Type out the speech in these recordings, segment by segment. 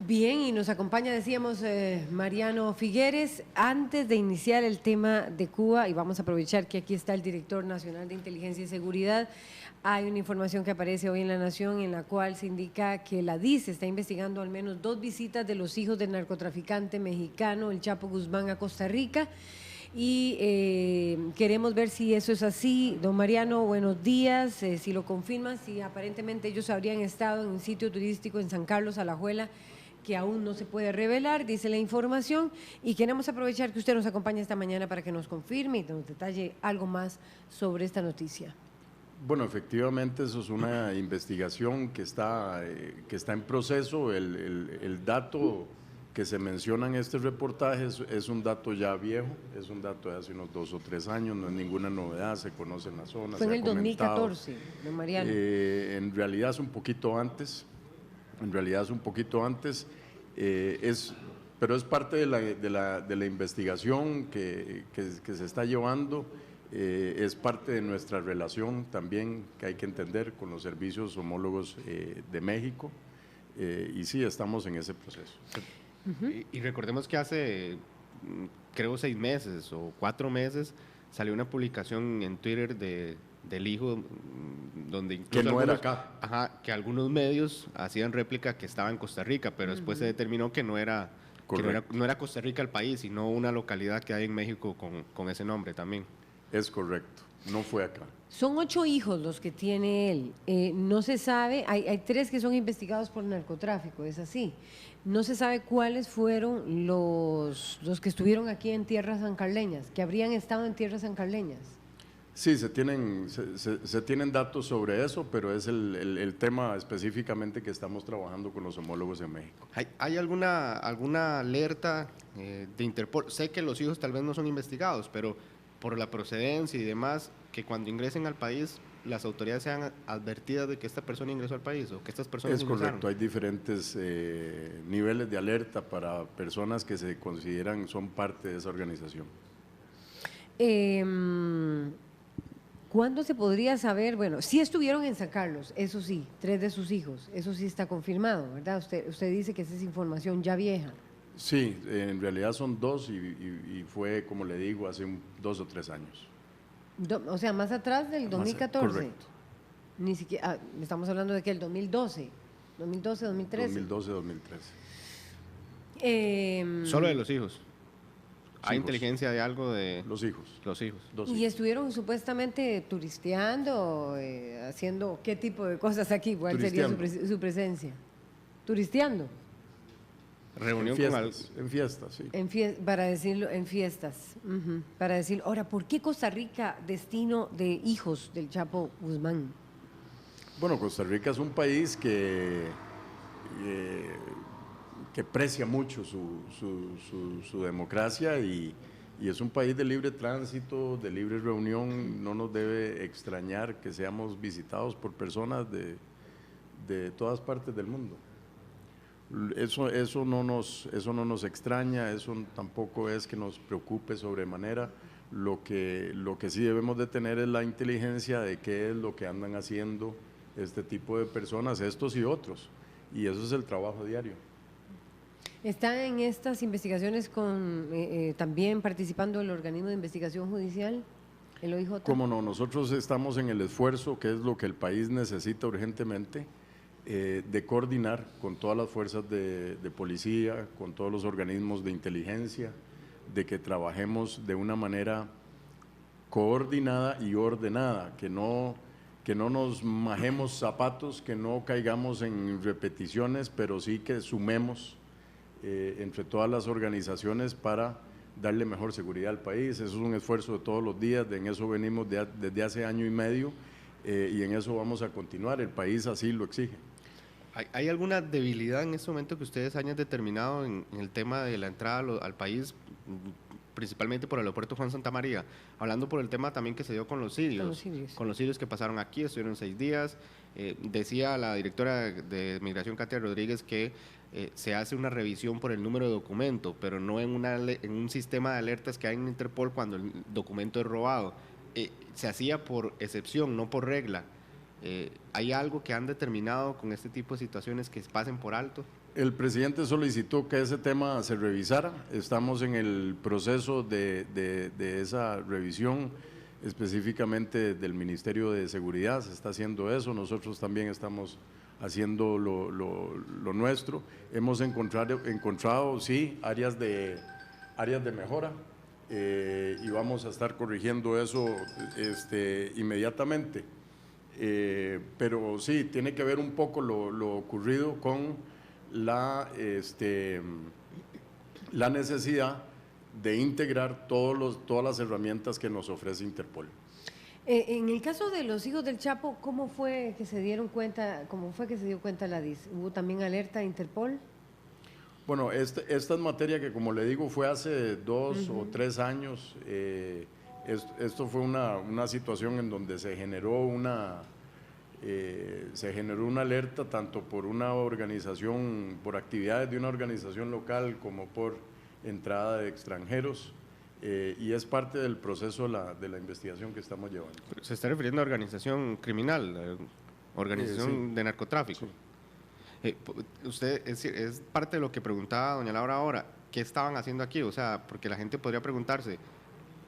Bien, y nos acompaña, decíamos, Mariano Figueres. Antes de iniciar el tema de Cuba, y vamos a aprovechar que aquí está el Director Nacional de Inteligencia y Seguridad, hay una información que aparece hoy en La Nación en la cual se indica que la DICE está investigando al menos 2 visitas de los hijos del narcotraficante mexicano, el Chapo Guzmán, a Costa Rica. Y queremos ver si eso es así. Don Mariano, buenos días. Si lo confirman, si aparentemente ellos habrían estado en un sitio turístico en San Carlos, Alajuela, que aún no se puede revelar, dice la información, y queremos aprovechar que usted nos acompaña esta mañana para que nos confirme y nos detalle algo más sobre esta noticia. Bueno, efectivamente eso es una investigación que está en proceso. El dato que se menciona en este reportaje es un dato ya viejo, es un dato de hace unos 2 o 3 años, no es ninguna novedad, se conoce en la zona. Fue en el 2014, don Mariano. En realidad es un poquito antes, pero es parte de la investigación que se está llevando. Es parte de nuestra relación también, que hay que entender, con los servicios homólogos de México, y sí, estamos en ese proceso. Y recordemos que hace, creo, 6 meses o 4 meses, salió una publicación en Twitter del hijo, donde incluso que no era acá. Ajá, que algunos medios hacían réplica que estaba en Costa Rica, pero después se determinó que no era Costa Rica el país, sino una localidad que hay en México con ese nombre también. Es correcto, no fue acá. Son 8 hijos los que tiene él. No se sabe, hay 3 que son investigados por narcotráfico, es así. No se sabe cuáles fueron los que estuvieron aquí en tierras sancarleñas, que habrían estado en tierras sancarleñas. Sí, se tienen datos sobre eso, pero es el tema específicamente que estamos trabajando con los homólogos en México. ¿Hay alguna alerta de Interpol? Sé que los hijos tal vez no son investigados, pero por la procedencia y demás, que cuando ingresen al país las autoridades sean advertidas de que esta persona ingresó al país o que estas personas ingresaron. Es correcto, hay diferentes niveles de alerta para personas que se consideran son parte de esa organización. ¿Cuándo se podría saber? Bueno, sí estuvieron en San Carlos, eso sí, 3 de sus hijos, eso sí está confirmado, ¿verdad? Usted dice que esa es información ya vieja. Sí, en realidad son 2 y fue, como le digo, hace 2 o 3 años. O sea, más atrás del 2014. Correcto. Ni siquiera, estamos hablando de que el 2012, 2013. 2013. Solo de los hijos. Sí, ¿Hay inteligencia de algo de los hijos? Los hijos. Y estuvieron supuestamente turisteando, haciendo qué tipo de cosas aquí, ¿cuál sería su presencia? Turisteando. Reunión en fiestas, sí. Para decirlo, en fiestas. Para decir, ahora, ¿por qué Costa Rica destino de hijos del Chapo Guzmán? Bueno, Costa Rica es un país que aprecia mucho su democracia y es un país de libre tránsito, de libre reunión. No nos debe extrañar que seamos visitados por personas de todas partes del mundo. Eso no nos extraña, eso tampoco es que nos preocupe sobremanera. Lo que sí debemos de tener es la inteligencia de qué es lo que andan haciendo este tipo de personas, estos y otros, y eso es el trabajo diario. ¿Está en estas investigaciones también participando el organismo de investigación judicial, el OIJ? Cómo no, nosotros estamos en el esfuerzo, que es lo que el país necesita urgentemente, de coordinar con todas las fuerzas de policía, con todos los organismos de inteligencia, de que trabajemos de una manera coordinada y ordenada, que no nos majemos zapatos, que no caigamos en repeticiones, pero sí que sumemos entre todas las organizaciones para darle mejor seguridad al país. Eso es un esfuerzo de todos los días, en eso venimos desde hace 1 año y medio, y en eso vamos a continuar, el país así lo exige. ¿Hay alguna debilidad en este momento que ustedes hayan determinado en el tema de la entrada al país, principalmente por el aeropuerto Juan Santamaría? Hablando por el tema también que se dio con los sirios que pasaron aquí, estuvieron 6 días. Decía la directora de Migración, Katia Rodríguez, que se hace una revisión por el número de documento, pero no en un sistema de alertas que hay en Interpol cuando el documento es robado. Se hacía por excepción, no por regla. ¿Hay algo que han determinado con este tipo de situaciones que pasen por alto? El presidente solicitó que ese tema se revisara. Estamos en el proceso de esa revisión, específicamente del Ministerio de Seguridad. Se está haciendo eso. Nosotros también estamos haciendo lo nuestro. Hemos encontrado sí, áreas de mejora y vamos a estar corrigiendo eso inmediatamente. Pero sí, tiene que ver un poco lo ocurrido con la necesidad de integrar todas las herramientas que nos ofrece Interpol. En el caso de los hijos del Chapo, ¿cómo fue que se dieron cuenta, cómo fue que se dio cuenta la DIS? ¿Hubo también alerta de Interpol? Bueno, esta es materia que, como le digo, fue hace 2 o 3 años. Esto fue una situación en donde se generó una alerta tanto por una organización, por actividades de una organización local como por entrada de extranjeros, y es parte del proceso de la investigación que estamos llevando. ¿Se está refiriendo a organización criminal, organización sí. de narcotráfico? Sí. Usted, es parte de lo que preguntaba doña Laura ahora, ¿qué estaban haciendo aquí? O sea, porque la gente podría preguntarse,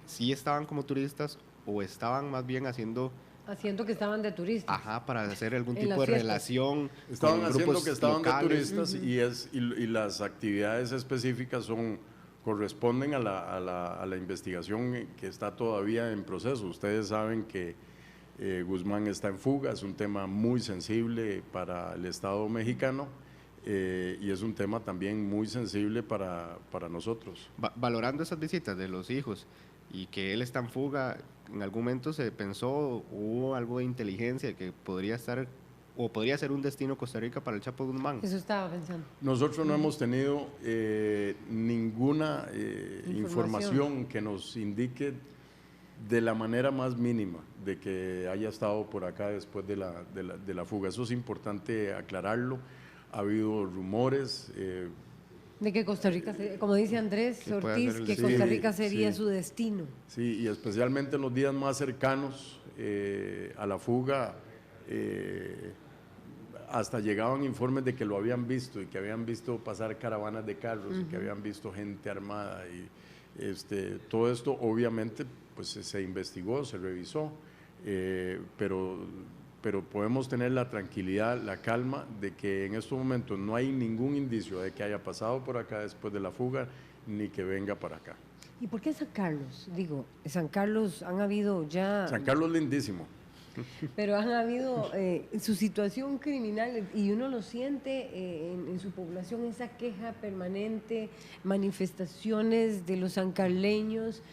¿si estaban como turistas o estaban más bien haciendo que estaban de turistas. Ajá, para hacer algún En tipo las de fiestas. relación. Estaban con haciendo grupos que estaban locales. de turistas y las actividades específicas corresponden a la investigación que está todavía en proceso. Ustedes saben que Guzmán está en fuga, es un tema muy sensible para el Estado mexicano y es un tema también muy sensible para nosotros. Valorando esas visitas de los hijos y que él está en fuga, en algún momento se pensó, hubo algo de inteligencia que podría estar o podría ser un destino Costa Rica para el Chapo Guzmán. Eso estaba pensando. Nosotros no hemos tenido ninguna información que nos indique de la manera más mínima de que haya estado por acá después de la fuga. Eso es importante aclararlo. Ha habido rumores. De que Costa Rica, como dice Andrés Ortiz, que Costa Rica sería su destino. Sí, y especialmente en los días más cercanos a la fuga, hasta llegaban informes de que lo habían visto y que habían visto pasar caravanas de carros y que habían visto gente armada. Y todo esto obviamente pues se investigó, se revisó, pero podemos tener la tranquilidad, la calma de que en estos momentos no hay ningún indicio de que haya pasado por acá después de la fuga ni que venga para acá. ¿Y por qué San Carlos? Digo, San Carlos han habido ya... San Carlos lindísimo. Pero han habido su situación criminal y uno lo siente en su población, esa queja permanente, manifestaciones de los sancarleños.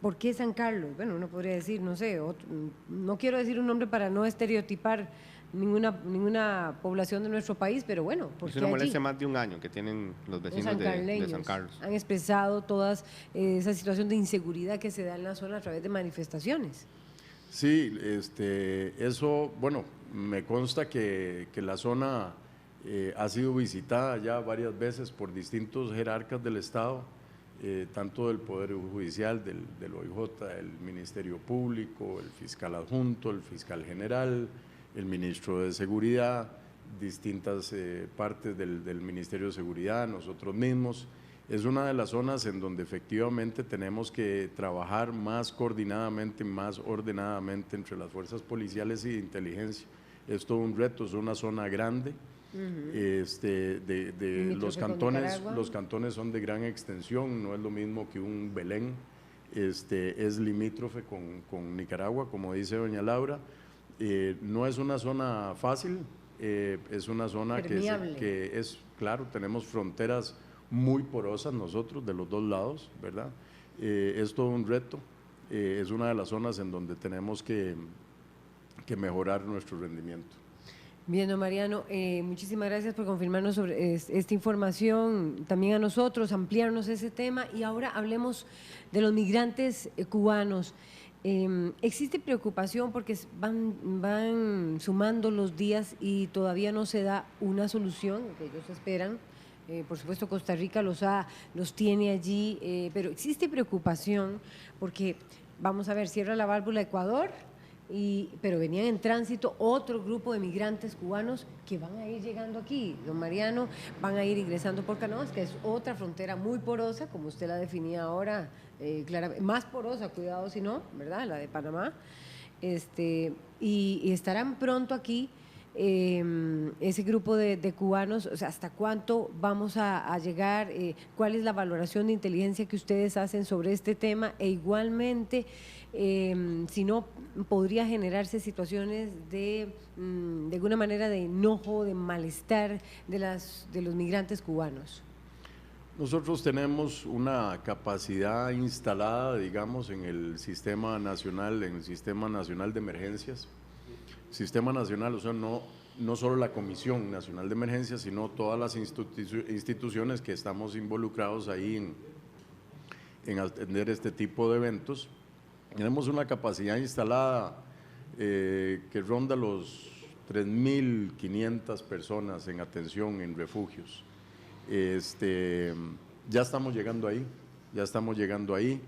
¿Por qué San Carlos? Bueno, uno podría decir, no sé, no quiero decir un nombre para no estereotipar ninguna población de nuestro país, pero bueno, porque es una molestia más de un año que tienen los vecinos de San Carlos. Han expresado toda esa situación de inseguridad que se da en la zona a través de manifestaciones. Sí, eso, bueno, me consta que la zona ha sido visitada ya varias veces por distintos jerarcas del Estado, tanto del Poder Judicial, del OIJ, el Ministerio Público, el fiscal adjunto, el fiscal general, el ministro de Seguridad, distintas partes del Ministerio de Seguridad, nosotros mismos. Es una de las zonas en donde efectivamente tenemos que trabajar más coordinadamente, más ordenadamente entre las fuerzas policiales y de inteligencia. Es todo un reto, es una zona grande. Los cantones son de gran extensión, no es lo mismo que un Belén, es limítrofe con Nicaragua, como dice doña Laura. No es una zona fácil, es una zona que es, claro, tenemos fronteras muy porosas nosotros de los dos lados, ¿verdad? Es todo un reto, es una de las zonas en donde tenemos que mejorar nuestro rendimiento. Bien, don Mariano, muchísimas gracias por confirmarnos sobre esta información, también a nosotros, ampliarnos ese tema y ahora hablemos de los migrantes cubanos. ¿Existe preocupación porque van sumando los días y todavía no se da una solución que ellos esperan? Por supuesto, Costa Rica los tiene allí, pero existe preocupación porque, vamos a ver, cierra la válvula Ecuador, pero venían en tránsito otro grupo de migrantes cubanos que van a ir llegando aquí, don Mariano, van a ir ingresando por Canoas, que es otra frontera muy porosa, como usted la definía ahora, claramente, más porosa, cuidado si no, ¿verdad?, la de Panamá, y estarán pronto aquí ese grupo de cubanos. O sea, ¿hasta cuánto vamos a llegar? ¿Cuál es la valoración de inteligencia que ustedes hacen sobre este tema? E igualmente, si no, podría generarse situaciones de alguna manera de enojo, de malestar de los migrantes cubanos. Nosotros tenemos una capacidad instalada, digamos, en el Sistema Nacional de Emergencias. Sistema Nacional, o sea, no solo la Comisión Nacional de Emergencias, sino todas las instituciones que estamos involucrados ahí en atender este tipo de eventos. Tenemos una capacidad instalada que ronda los 3.500 personas en atención en refugios. Ya estamos llegando ahí,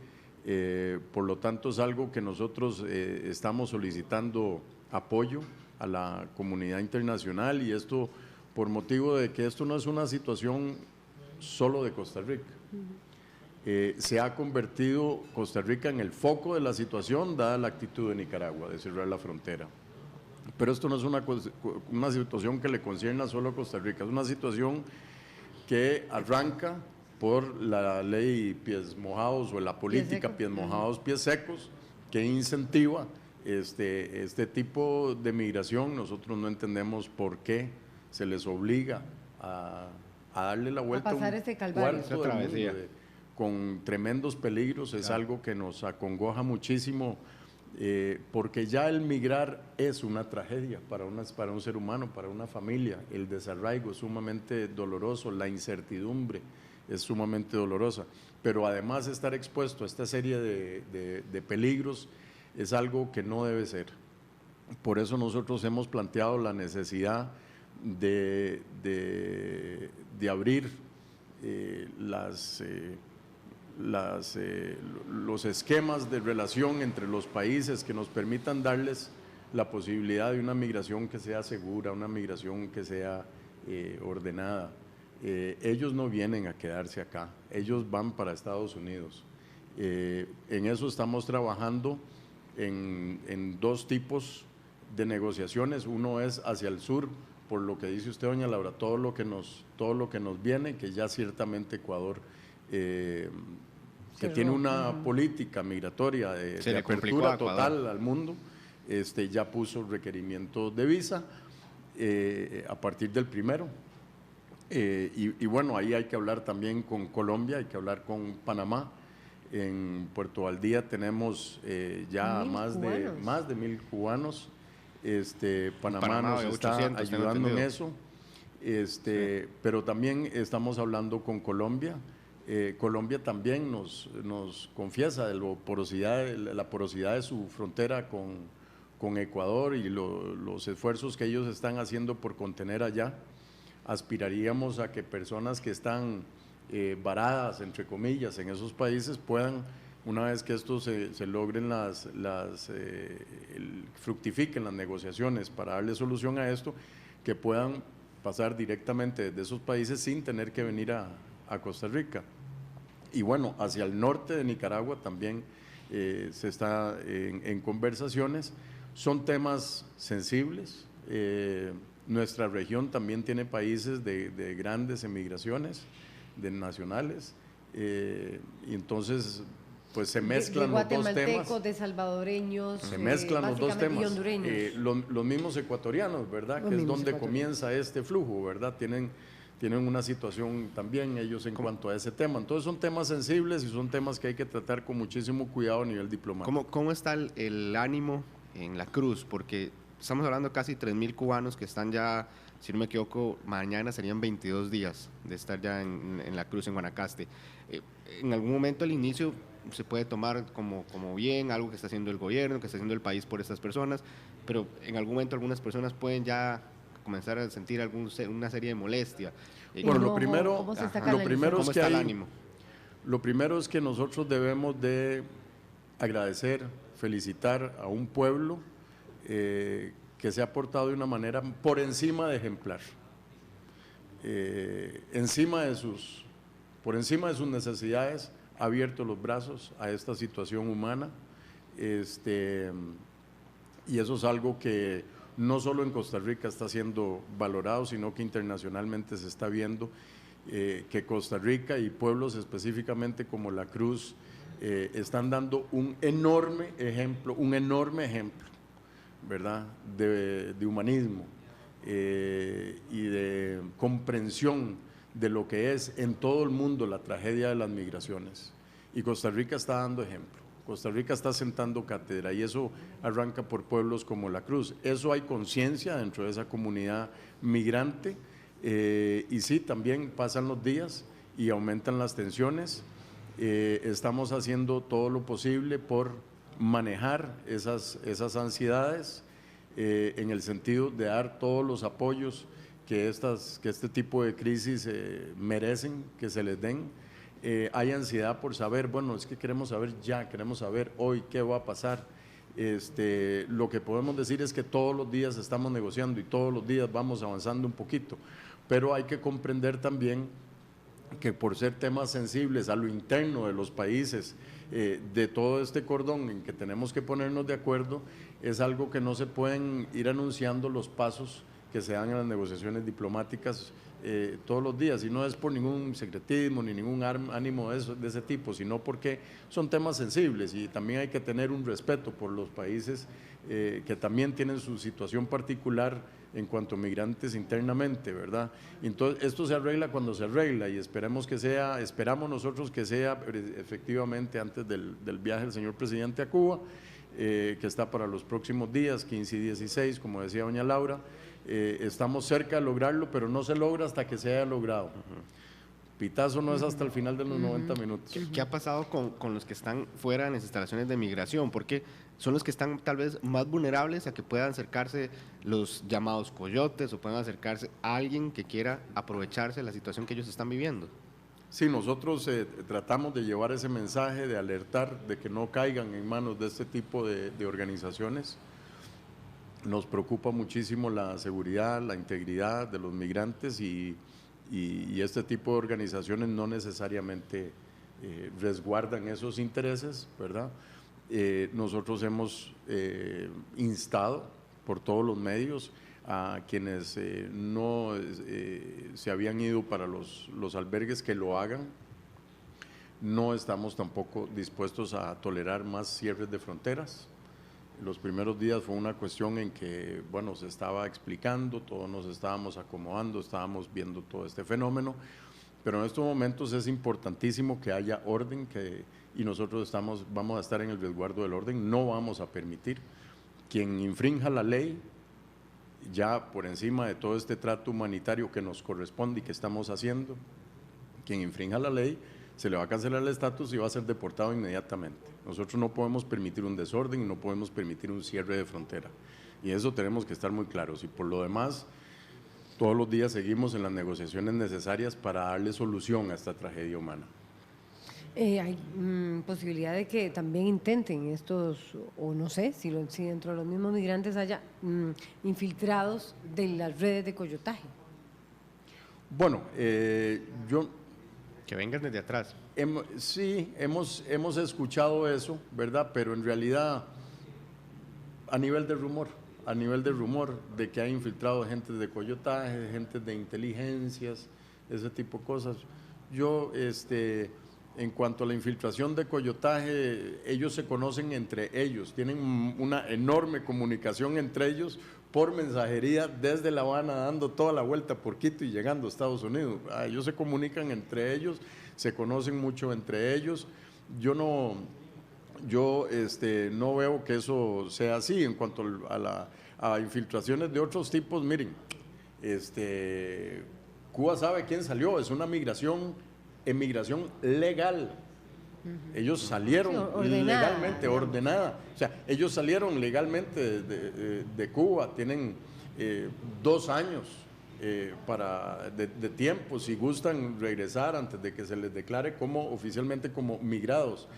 por lo tanto es algo que nosotros estamos solicitando apoyo a la comunidad internacional, y esto por motivo de que esto no es una situación solo de Costa Rica. Se ha convertido Costa Rica en el foco de la situación, dada la actitud de Nicaragua de cerrar la frontera. Pero esto no es una situación que le concierne solo a Costa Rica, es una situación que arranca por la ley pies mojados o la política pies mojados, pies secos, que incentiva este tipo de migración. Nosotros no entendemos por qué se les obliga a darle la vuelta a pasar este calvario, con tremendos peligros. Es algo que nos acongoja muchísimo, porque ya el migrar es una tragedia para un ser humano, para una familia. El desarraigo es sumamente doloroso, la incertidumbre es sumamente dolorosa, pero además estar expuesto a esta serie de peligros es algo que no debe ser. Por eso nosotros hemos planteado la necesidad de abrir los esquemas de relación entre los países que nos permitan darles la posibilidad de una migración que sea segura, una migración que sea ordenada. Ellos no vienen a quedarse acá, ellos van para Estados Unidos. En eso estamos trabajando en dos tipos de negociaciones. Uno es hacia el sur, por lo que dice usted, doña Laura, todo lo que nos viene, que ya ciertamente Ecuador, que tiene una política migratoria de apertura total al mundo, ya puso requerimiento de visa a partir del 1. Y bueno, ahí hay que hablar también con Colombia, hay que hablar con Panamá. En Puerto Valdía tenemos ya más de 1.000 cubanos. Panamá nos está ayudando en eso, pero también estamos hablando con Colombia. Colombia también nos confiesa de la porosidad de su frontera con Ecuador y los esfuerzos que ellos están haciendo por contener allá. Aspiraríamos a que personas que están varadas, entre comillas, en esos países puedan, una vez que esto se logren fructifiquen las negociaciones para darle solución a esto, que puedan pasar directamente desde esos países sin tener que venir a Costa Rica. Y bueno, hacia el norte de Nicaragua también se está en conversaciones. Son temas sensibles. Nuestra región también tiene países de grandes emigraciones, de nacionales, y entonces pues se mezclan los dos temas. De salvadoreños, se mezclan los dos temas. Y hondureños. Los mismos ecuatorianos, ¿verdad? Que es donde comienza este flujo, ¿verdad? Tienen una situación también ellos en cuanto a ese tema. Entonces son temas sensibles y son temas que hay que tratar con muchísimo cuidado a nivel diplomático. ¿Cómo está el ánimo en la cruz? Porque estamos hablando de casi 3.000 cubanos que están ya, si no me equivoco, mañana serían 22 días de estar ya en la cruz en Guanacaste. En algún momento al inicio se puede tomar como bien algo que está haciendo el gobierno, que está haciendo el país por estas personas, pero en algún momento algunas personas pueden ya comenzar a sentir una serie de molestia. Bueno, lo primero es que nosotros debemos de agradecer, felicitar a un pueblo que se ha portado de una manera por encima de ejemplar, por encima de sus necesidades, ha abierto los brazos a esta situación humana, y eso es algo que no solo en Costa Rica está siendo valorado, sino que internacionalmente se está viendo que Costa Rica y pueblos específicamente como La Cruz están dando un enorme ejemplo, ¿verdad?, de humanismo y de comprensión de lo que es en todo el mundo la tragedia de las migraciones. Y Costa Rica está dando ejemplo, Costa Rica está sentando cátedra, y eso arranca por pueblos como La Cruz. Eso hay conciencia dentro de esa comunidad migrante, y sí, también pasan los días y aumentan las tensiones. Estamos haciendo todo lo posible por manejar esas ansiedades, en el sentido de dar todos los apoyos que este tipo de crisis merecen que se les den. Hay ansiedad por saber, bueno, es que queremos saber ya, queremos saber hoy qué va a pasar. Lo que podemos decir es que todos los días estamos negociando y todos los días vamos avanzando un poquito, pero hay que comprender también que por ser temas sensibles a lo interno de los países, de todo este cordón en que tenemos que ponernos de acuerdo, es algo que no se pueden ir anunciando los pasos que se dan en las negociaciones diplomáticas todos los días, y no es por ningún secretismo ni ningún ánimo de ese tipo, sino porque son temas sensibles y también hay que tener un respeto por los países que también tienen su situación particular en cuanto a migrantes internamente, ¿verdad? Entonces, esto se arregla cuando se arregla, y esperamos nosotros que sea efectivamente antes del viaje del señor presidente a Cuba, que está para los próximos días, 15 y 16, como decía doña Laura. Estamos cerca de lograrlo, pero no se logra hasta que se haya logrado. Pitazo no es hasta el final de los 90 minutos. ¿Qué ha pasado con los que están fuera de las instalaciones de migración? Porque son los que están tal vez más vulnerables a que puedan acercarse los llamados coyotes, o puedan acercarse a alguien que quiera aprovecharse de la situación que ellos están viviendo. Sí, nosotros tratamos de llevar ese mensaje, de alertar de que no caigan en manos de este tipo de organizaciones. Nos preocupa muchísimo la seguridad, la integridad de los migrantes, y este tipo de organizaciones no necesariamente resguardan esos intereses, ¿verdad? Nosotros hemos instado por todos los medios a quienes no se habían ido para los albergues que lo hagan. No estamos tampoco dispuestos a tolerar más cierres de fronteras. Los primeros días fue una cuestión en que, bueno, se estaba explicando, todos nos estábamos acomodando, estábamos viendo todo este fenómeno, pero en estos momentos es importantísimo que haya orden, y nosotros vamos a estar en el resguardo del orden. No vamos a permitir quien infrinja la ley, ya por encima de todo este trato humanitario que nos corresponde y que estamos haciendo, quien infrinja la ley se le va a cancelar el estatus y va a ser deportado inmediatamente. Nosotros no podemos permitir un desorden y no podemos permitir un cierre de frontera, y eso tenemos que estar muy claros. Y por lo demás, todos los días seguimos en las negociaciones necesarias para darle solución a esta tragedia humana. ¿Hay posibilidad de que también intenten estos, o no sé, si dentro de los mismos migrantes haya infiltrados de las redes de coyotaje? Bueno, Que vengan desde atrás. Sí, hemos escuchado eso, ¿verdad? Pero en realidad, a nivel de rumor de que ha infiltrado gente de coyotaje, gente de inteligencias, ese tipo de cosas. Yo, en cuanto a la infiltración de coyotaje, ellos se conocen entre ellos, tienen una enorme comunicación entre ellos por mensajería desde La Habana, dando toda la vuelta por Quito y llegando a Estados Unidos. Ellos se comunican entre ellos, se conocen mucho entre ellos. Yo no veo que eso sea así. En cuanto a infiltraciones de otros tipos, miren, Cuba sabe quién salió, es una emigración legal. Ellos salieron legalmente, ordenada. O sea, ellos salieron legalmente de Cuba, tienen 2 años de tiempo, si gustan regresar antes de que se les declare oficialmente como migrados.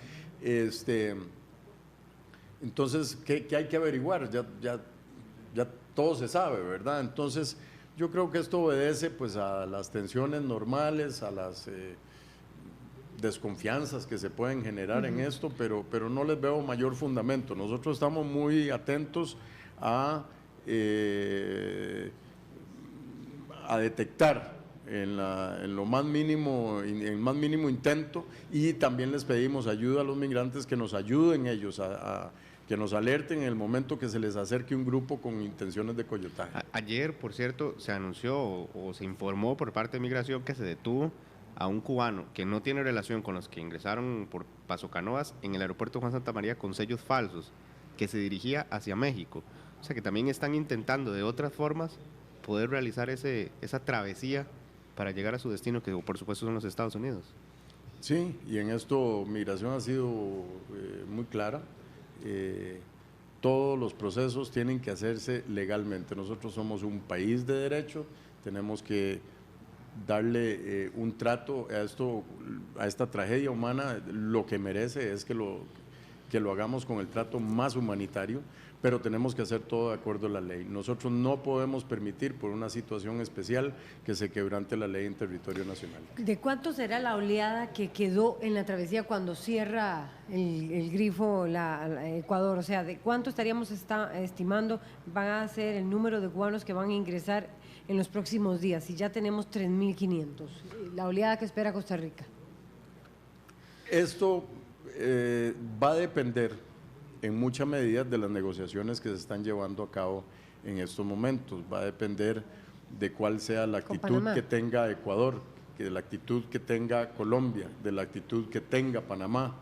Entonces, ¿qué hay que averiguar? Ya todo se sabe, ¿verdad? Entonces, yo creo que esto obedece pues a las tensiones normales, a las desconfianzas que se pueden generar en esto, pero no les veo mayor fundamento. Nosotros estamos muy atentos a detectar en lo más mínimo, en el más mínimo intento, y también les pedimos ayuda a los migrantes, que nos ayuden ellos que nos alerten en el momento que se les acerque un grupo con intenciones de coyotaje. Ayer, por cierto, se anunció o se informó por parte de Migración que se detuvo a un cubano que no tiene relación con los que ingresaron por Paso Canoas en el aeropuerto Juan Santamaría con sellos falsos, que se dirigía hacia México. O sea que también están intentando de otras formas poder realizar esa travesía para llegar a su destino, que por supuesto son los Estados Unidos. Sí, y en esto Migración ha sido muy clara. Todos los procesos tienen que hacerse legalmente. Nosotros somos un país de derecho, tenemos que darle un trato a esta tragedia humana. Lo que merece es que lo hagamos con el trato más humanitario, pero tenemos que hacer todo de acuerdo a la ley. Nosotros no podemos permitir, por una situación especial, que se quebrante la ley en territorio nacional. ¿De cuánto será la oleada que quedó en la travesía cuando cierra el grifo Ecuador? O sea, ¿de cuánto estaríamos estimando van a ser el número de cubanos que van a ingresar en los próximos días? Si ya tenemos 3.500, la oleada que espera Costa Rica. Esto va a depender en mucha medida de las negociaciones que se están llevando a cabo en estos momentos. Va a depender de cuál sea la actitud que tenga Ecuador, de la actitud que tenga Colombia, de la actitud que tenga Panamá,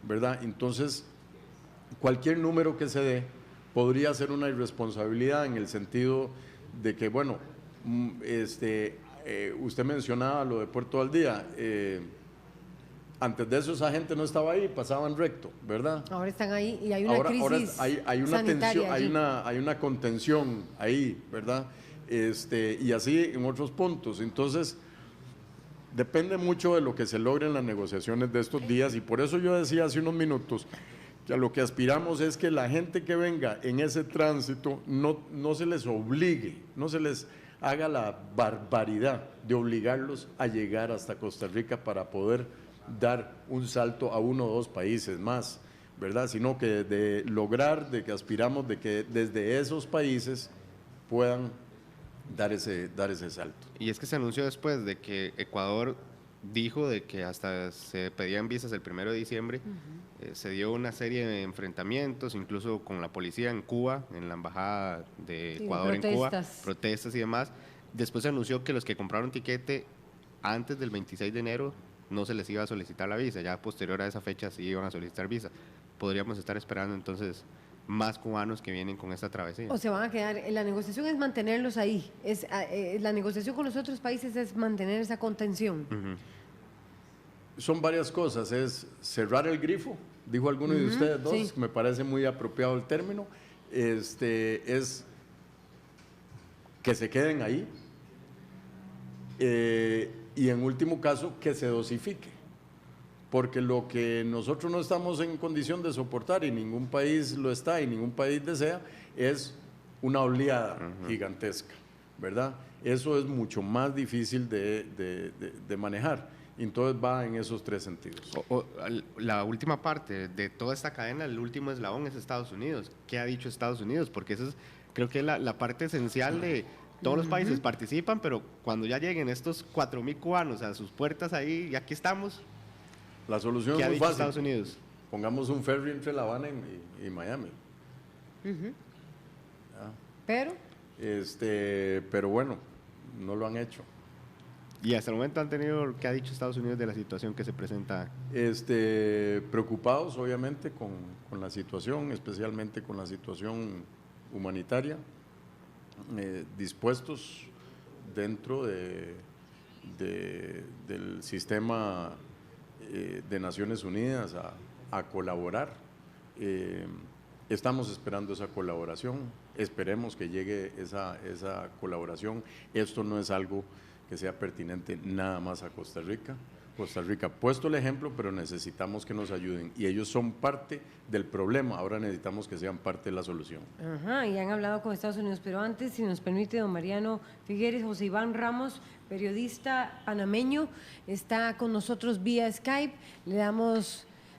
¿verdad? Entonces, cualquier número que se dé podría ser una irresponsabilidad, en el sentido de que, bueno, usted mencionaba lo de Puerto Valdía. Antes de eso esa gente no estaba ahí, pasaban recto, ¿verdad? Ahora están ahí y hay una crisis hay una sanitaria tensión, hay una contención ahí, ¿verdad? Y así en otros puntos. Entonces, depende mucho de lo que se logre en las negociaciones de estos días, y por eso yo decía hace unos minutos que a lo que aspiramos es que la gente que venga en ese tránsito no se les obligue, no se les haga la barbaridad de obligarlos a llegar hasta Costa Rica para poder dar un salto a uno o dos países más, ¿verdad? Sino que de que aspiramos de que desde esos países puedan dar ese salto. Y es que se anunció después de que Ecuador dijo de que hasta se pedían visas el 1 de diciembre, se dio una serie de enfrentamientos, incluso con la policía en Cuba, en la embajada de Ecuador en Cuba, protestas y demás. Después se anunció que los que compraron tiquete antes del 26 de enero no se les iba a solicitar la visa, ya posterior a esa fecha sí iban a solicitar visa. Podríamos estar esperando entonces más cubanos que vienen con esta travesía. O se van a quedar, la negociación es mantenerlos ahí, la negociación con los otros países es mantener esa contención. Son varias cosas, es cerrar el grifo, dijo alguno de ustedes dos, sí. Me parece muy apropiado el término, es que se queden ahí, y en último caso que se dosifique, porque lo que nosotros no estamos en condición de soportar, y ningún país lo está y ningún país desea, es una oleada gigantesca, ¿verdad? Eso es mucho más difícil de manejar. Entonces va en esos tres sentidos. La última parte de toda esta cadena, el último eslabón es Estados Unidos. ¿Qué ha dicho Estados Unidos? Porque eso creo que es la parte esencial de todos los países participan, pero cuando ya lleguen estos 4.000 cubanos a sus puertas ahí, y aquí estamos. La solución ¿Qué es ha muy dicho fácil. Estados Unidos? Pongamos un ferry entre La Habana y Miami. Pero bueno, no lo han hecho. Y hasta el momento han tenido, ¿qué ha dicho Estados Unidos de la situación que se presenta? Preocupados obviamente con la situación, especialmente con la situación humanitaria, dispuestos dentro del sistema de Naciones Unidas a colaborar. Estamos esperando esa colaboración, esperemos que llegue esa colaboración. Esto no es algo que sea pertinente nada más a Costa Rica, Costa Rica, puesto el ejemplo, pero necesitamos que nos ayuden. Y ellos son parte del problema, ahora necesitamos que sean parte de la solución. Ajá, y han hablado con Estados Unidos, pero antes, si nos permite, don Mariano Figueres, José Iván Ramos, periodista panameño, está con nosotros vía Skype,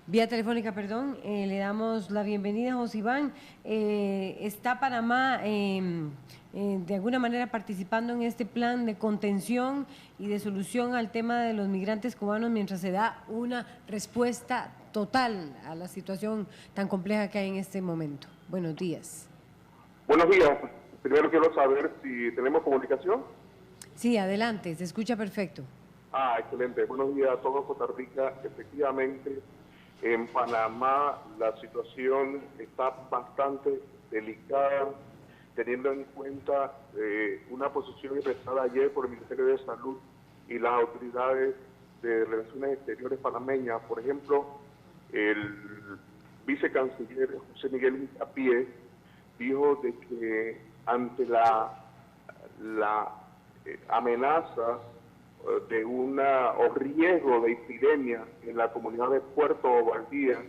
vía telefónica, perdón, le damos la bienvenida a José Iván. ¿Está Panamá de alguna manera participando en este plan de contención y de solución al tema de los migrantes cubanos mientras se da una respuesta total a la situación tan compleja que hay en este momento? Buenos días. Buenos días. Primero quiero saber si tenemos comunicación. Sí, adelante, se escucha perfecto. Excelente. Buenos días a todos, Costa Rica. Efectivamente, en Panamá la situación está bastante delicada, teniendo en cuenta una posición expresada ayer por el Ministerio de Salud y las autoridades de Relaciones Exteriores panameñas. Por ejemplo, el vicecanciller José Miguel Hincapié dijo de que ante la amenaza de o riesgo de epidemia en la comunidad de Puerto Valdía,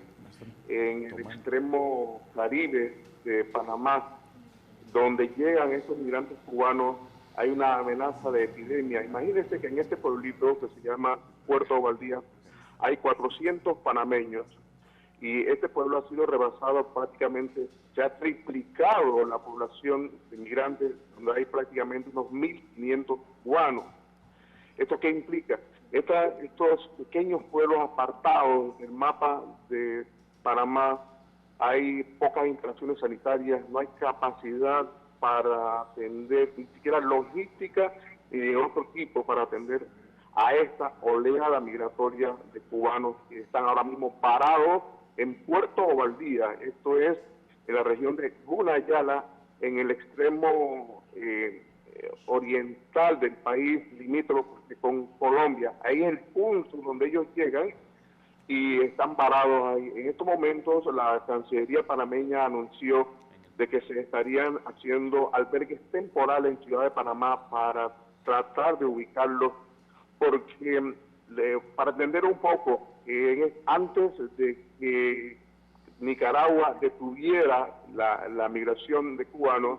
en el extremo caribe de Panamá, donde llegan estos migrantes cubanos, hay una amenaza de epidemia. Imagínense que en este pueblito que se llama Puerto Valdía hay 400 panameños y este pueblo ha sido rebasado prácticamente, se ha triplicado la población de migrantes, donde hay prácticamente unos 1.500 cubanos. ¿Esto qué implica? Estos pequeños pueblos apartados del mapa de Panamá, hay pocas instalaciones sanitarias, no hay capacidad para atender, ni siquiera logística ni de otro tipo para atender a esta oleada migratoria de cubanos que están ahora mismo parados en Puerto Valdía. Esto es en la región de Gunayala, en el extremo oriental del país, limítrofe con Colombia. Ahí es el punto donde ellos llegan y están parados ahí. En estos momentos la Cancillería panameña anunció de que se estarían haciendo albergues temporales en Ciudad de Panamá para tratar de ubicarlos, porque para entender un poco, antes de que Nicaragua detuviera la migración de cubanos,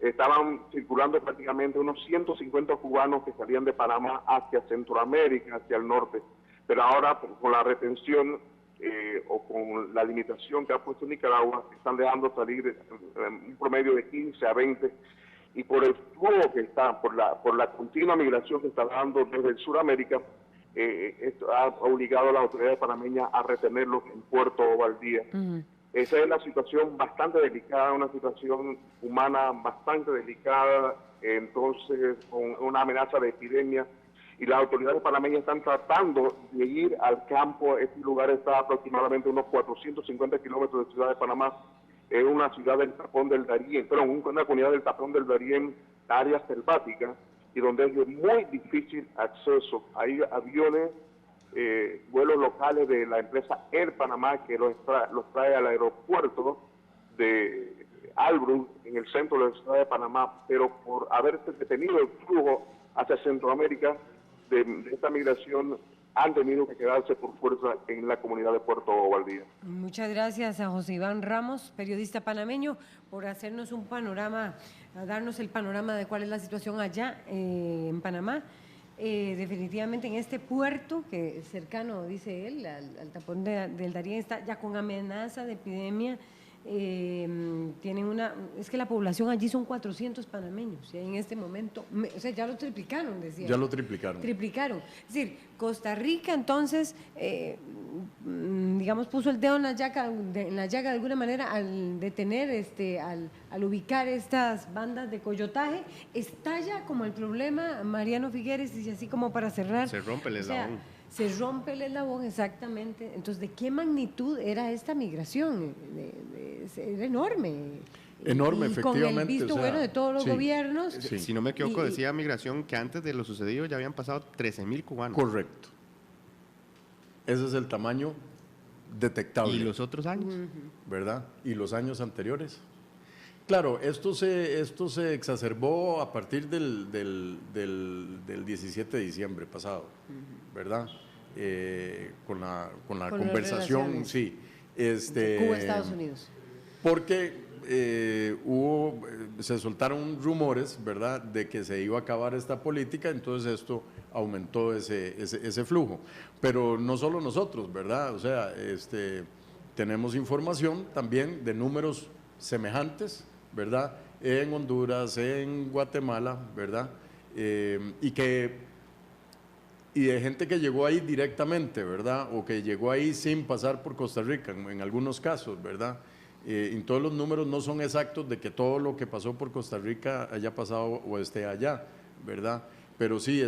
estaban circulando prácticamente unos 150 cubanos que salían de Panamá hacia Centroamérica, hacia el norte. Pero ahora, con la retención o con la limitación que ha puesto Nicaragua, están dejando salir un promedio de 15 a 20. Y por el flujo que está, por la continua migración que está dando desde el Suramérica, esto ha obligado a las autoridades panameñas a retenerlos en Puerto Valdía. Esa es la situación bastante delicada, una situación humana bastante delicada, entonces con una amenaza de epidemia, y las autoridades panameñas están tratando de ir al campo. Este lugar está aproximadamente unos 450 kilómetros de Ciudad de Panamá, es una ciudad del Tapón del Darién, una comunidad del Tapón del Darién, área selvática, y donde es de muy difícil acceso. Hay aviones, vuelos locales de la empresa Air Panamá que los trae al aeropuerto de Albrook, en el centro de la ciudad de Panamá, pero por haberse detenido el flujo hacia Centroamérica de esta migración, han tenido que quedarse por fuerza en la comunidad de Puerto Valdía. Muchas gracias a José Iván Ramos, periodista panameño, por hacernos un panorama, a darnos el panorama de cuál es la situación allá en Panamá. Definitivamente en este puerto, que es cercano, dice él, al Tapón del Darién, está ya con amenaza de epidemia. Es que la población allí son 400 panameños, y en este momento, ya lo triplicaron, decía. Ya lo triplicaron. Triplicaron. Es decir, Costa Rica entonces, digamos, puso el dedo en la llaga de alguna manera al detener, al ubicar estas bandas de coyotaje. Estalla como el problema, Mariano Figueres, y así como para cerrar. Se rompe el eslabón. Se rompe el eslabón, exactamente. Entonces, ¿de qué magnitud era esta migración? Era enorme. Enorme, y efectivamente. Con el visto bueno de todos los gobiernos. Sí. Si no me equivoco, decía Migración que antes de lo sucedido ya habían pasado 13.000 cubanos. Correcto. Ese es el tamaño detectable. ¿Y los otros años? ¿Verdad? ¿Y los años anteriores? Claro, esto se exacerbó a partir del 17 de diciembre pasado, ¿verdad? con la Con las conversación, relaciones. sí. Entre Cuba y Estados Unidos. Porque se soltaron rumores, ¿verdad?, de que se iba a acabar esta política, entonces esto aumentó ese flujo. Pero no solo nosotros, ¿verdad? O sea, tenemos información también de números semejantes, ¿verdad?, en Honduras, en Guatemala, ¿verdad?, y de gente que llegó ahí directamente, ¿verdad?, o que llegó ahí sin pasar por Costa Rica, en algunos casos, ¿verdad?, en todos los números no son exactos de que todo lo que pasó por Costa Rica haya pasado o esté allá, ¿verdad? Pero sí,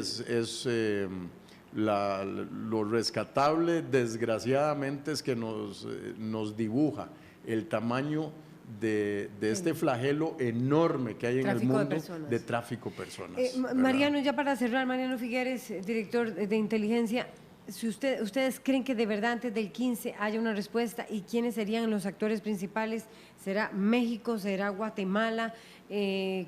lo rescatable, desgraciadamente, es que nos dibuja el tamaño de este flagelo enorme que hay en el mundo de tráfico de personas. Mariano, ya para cerrar, Mariano Figueres, director de inteligencia, si ustedes creen que de verdad antes del 15 haya una respuesta, ¿y quiénes serían los actores principales? ¿Será México? ¿Será Guatemala?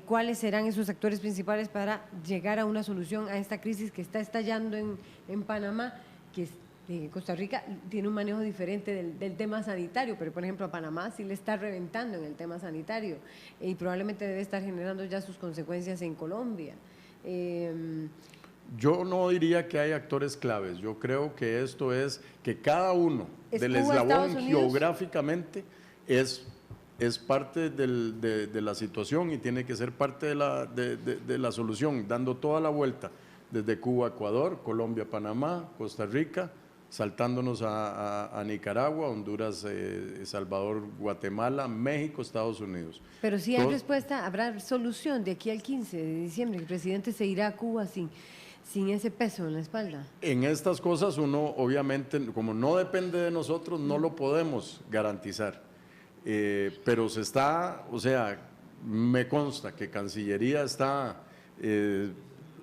¿Cuáles serán esos actores principales para llegar a una solución a esta crisis que está estallando en Panamá, que Costa Rica tiene un manejo diferente del tema sanitario, pero por ejemplo a Panamá sí le está reventando en el tema sanitario y probablemente debe estar generando ya sus consecuencias en Colombia? Yo no diría que hay actores claves, yo creo que esto es que cada uno del eslabón geográficamente es parte de la situación y tiene que ser parte de la solución, dando toda la vuelta, desde Cuba a Ecuador, Colombia a Panamá, Costa Rica, saltándonos a Nicaragua, Honduras, Salvador, Guatemala, México, Estados Unidos. Pero si hay respuesta, habrá solución de aquí al 15 de diciembre, el presidente se irá a Cuba sin ese peso en la espalda. En estas cosas uno obviamente, como no depende de nosotros, no lo podemos garantizar, pero se está, o sea, me consta que Cancillería está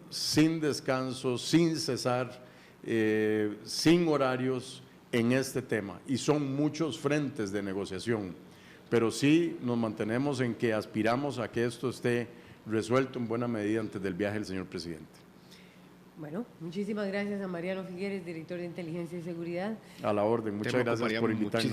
sin descanso, sin cesar, sin horarios en este tema, y son muchos frentes de negociación, pero sí nos mantenemos en que aspiramos a que esto esté resuelto en buena medida antes del viaje del señor presidente. Bueno, muchísimas gracias a Mariano Figueres, director de Inteligencia y Seguridad. A la orden, muchas gracias por invitarnos.